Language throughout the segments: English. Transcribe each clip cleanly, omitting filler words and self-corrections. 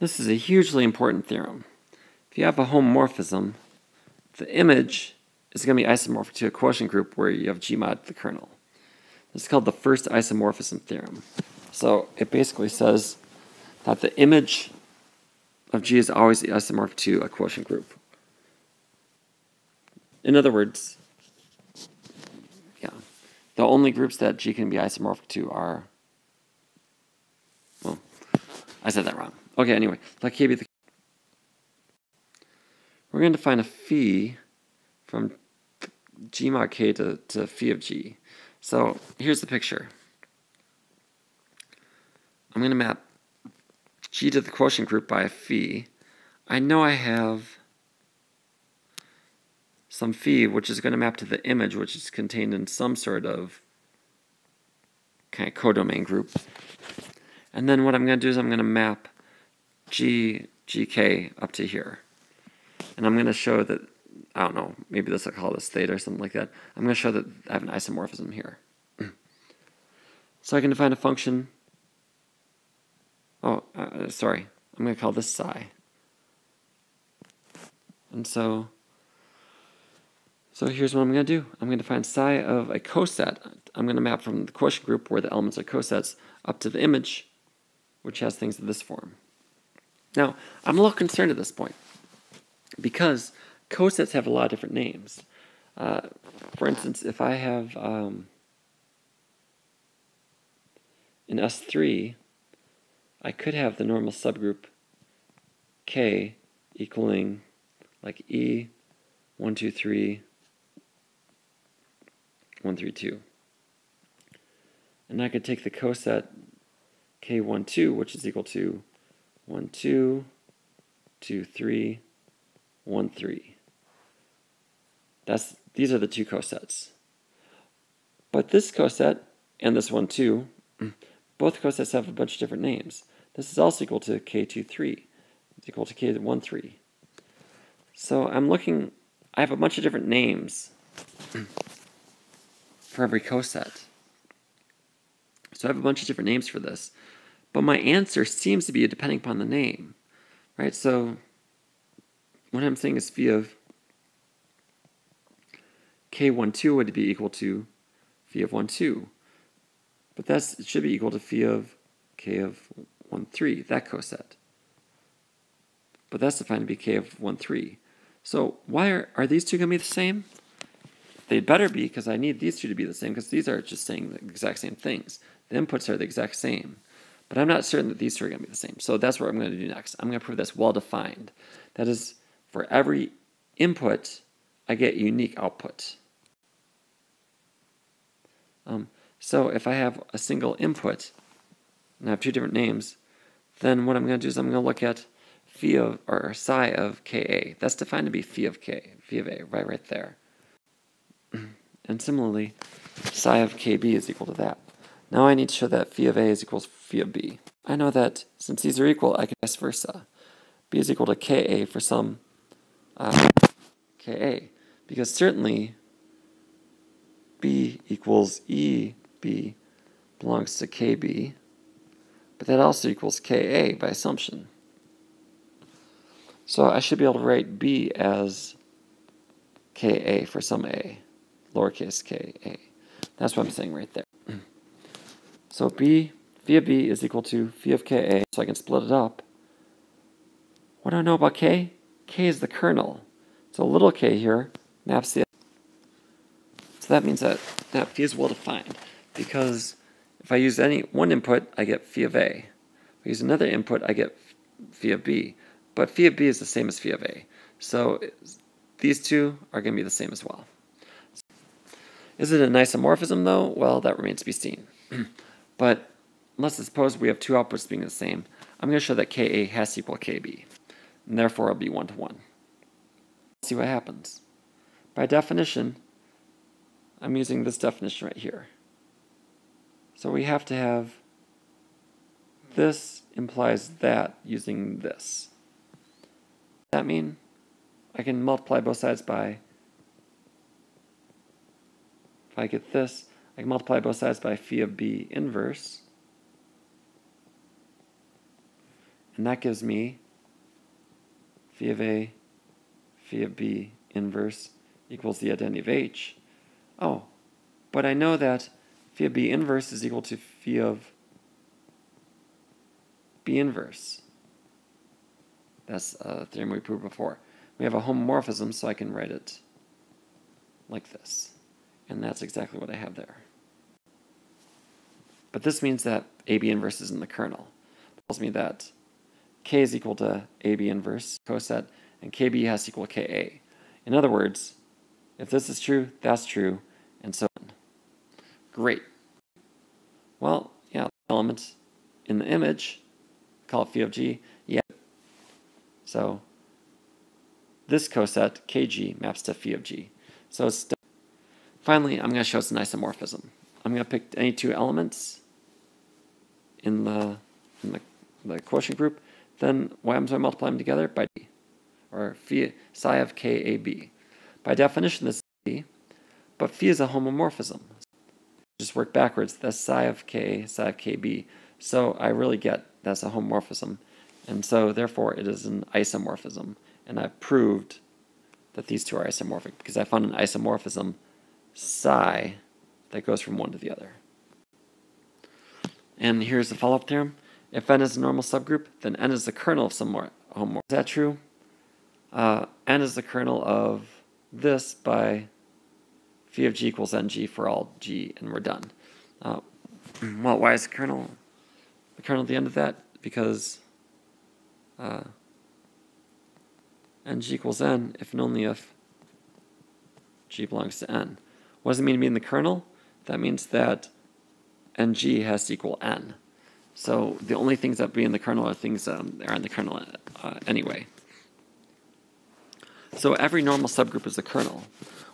This is a hugely important theorem. If you have a homomorphism, the image is going to be isomorphic to a quotient group where you have G mod the kernel. This is called the first isomorphism theorem. So it basically says that the image of G is always isomorphic to a quotient group. In other words, the only groups that G can be isomorphic to are, well, I said that wrong. Okay, anyway, let K be the. We're going to define a phi from G mod K to phi of G. So here's the picture. I'm going to map G to the quotient group by a phi. I know I have some phi which is going to map to the image which is contained in some sort of kind of codomain group. And then what I'm going to do is I'm going to map GK up to here. And I'm going to show that, I don't know, maybe this I'll call this theta or something like that. I'm going to show that I have an isomorphism here. So I can define a function. Sorry. I'm going to call this psi. And so here's what I'm going to do. I'm going to define psi of a coset. I'm going to map from the quotient group where the elements are cosets up to the image, which has things of this form. Now, I'm a little concerned at this point because cosets have a lot of different names. For instance, if I have in S3, I could have the normal subgroup K equaling like E 1, 2, 3, 1, 3, 2. And I could take the coset K1, 2, which is equal to 1, 2, 2, 3, 1, 3. These are the two cosets. But this coset and this one, 2, both cosets have a bunch of different names. This is also equal to K2, 3. It's equal to K1, 3. So I'm looking, I have a bunch of different names for every coset. So I have a bunch of different names for this. But my answer seems to be depending upon the name. Right? So what I'm saying is phi of K1, 2 would be equal to phi of 1, 2. But it should be equal to phi of K of 1, 3, that coset. But that's defined to be K of 1, 3. So why are these two going to be the same? They'd better be, because I need these two to be the same, because these are just saying the exact same things. The inputs are the exact same. But I'm not certain that these two are going to be the same. So that's what I'm going to do next. I'm going to prove that's well-defined. That is, for every input, I get a unique output. So if I have a single input, and I have two different names, then what I'm going to do is I'm going to look at phi of, or psi of Ka. That's defined to be phi of K, phi of A, right there. And similarly, psi of Kb is equal to that. Now I need to show that phi of A is equal to phi of B. I know that since these are equal, I can vice versa. B is equal to Ka for some Ka. Because certainly B equals EB belongs to Kb, but that also equals Ka by assumption. So I should be able to write B as Ka for some A, lowercase Ka. That's what I'm saying right there. So phi of B is equal to phi of Ka, so I can split it up. What do I know about K? K is the kernel. So little k here maps the. So that means that phi is well defined, because if I use any one input, I get phi of A. If I use another input, I get phi of B. But phi of B is the same as phi of A. So these two are going to be the same as well. Is it an isomorphism, though? Well, that remains to be seen. But let's suppose we have two outputs being the same. I'm going to show that Ka has to equal Kb. And therefore, it'll be 1 to 1. Let's see what happens. By definition, I'm using this definition right here. So we have to have this implies that using this. Does that mean I can multiply both sides by, if I get this, I can multiply both sides by phi of B inverse. And that gives me phi of A, phi of B inverse equals the identity of H. Oh, but I know that phi of B inverse is equal to phi of B inverse. That's a theorem we proved before. We have a homomorphism, so I can write it like this. And that's exactly what I have there. But this means that AB inverse is in the kernel. It tells me that K is equal to AB inverse coset, and KB has to equal KA. In other words, if this is true, that's true, and so on. Great. Well, yeah, element in the image, call it phi of G, yeah. So this coset, KG, maps to phi of G. So it's done. Finally, I'm going to show it's an isomorphism. I'm going to pick any two elements in the quotient group. Then what happens when I multiply them together? By D, or psi of KAB. By definition, this is D, but phi is a homomorphism. Just work backwards. That's psi of K, psi of KB. So I really get that's a homomorphism. And so, therefore, it is an isomorphism. And I've proved that these two are isomorphic because I found an isomorphism psi that goes from one to the other. And here's the follow-up theorem. If n is a normal subgroup, then n is the kernel of some homomorphism. Is that true? N is the kernel of this by phi of G equals NG for all G, and we're done. Well, why is the kernel at the end of that? Because NG equals N if and only if G belongs to N. What does it mean to be in the kernel? That means that NG has to equal N. So the only things that be in the kernel are things that are in the kernel anyway. So every normal subgroup is a kernel.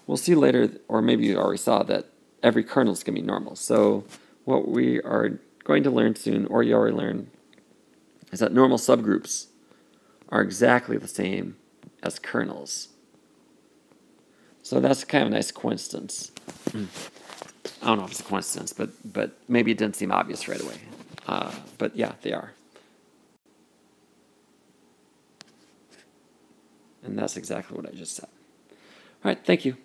We'll see later, or maybe you already saw, that every kernel is going to be normal. So what we are going to learn soon, or you already learned, is that normal subgroups are exactly the same as kernels. So that's kind of a nice coincidence. I don't know if it's a coincidence, but maybe it didn't seem obvious right away. But yeah, they are. And that's exactly what I just said. All right, thank you.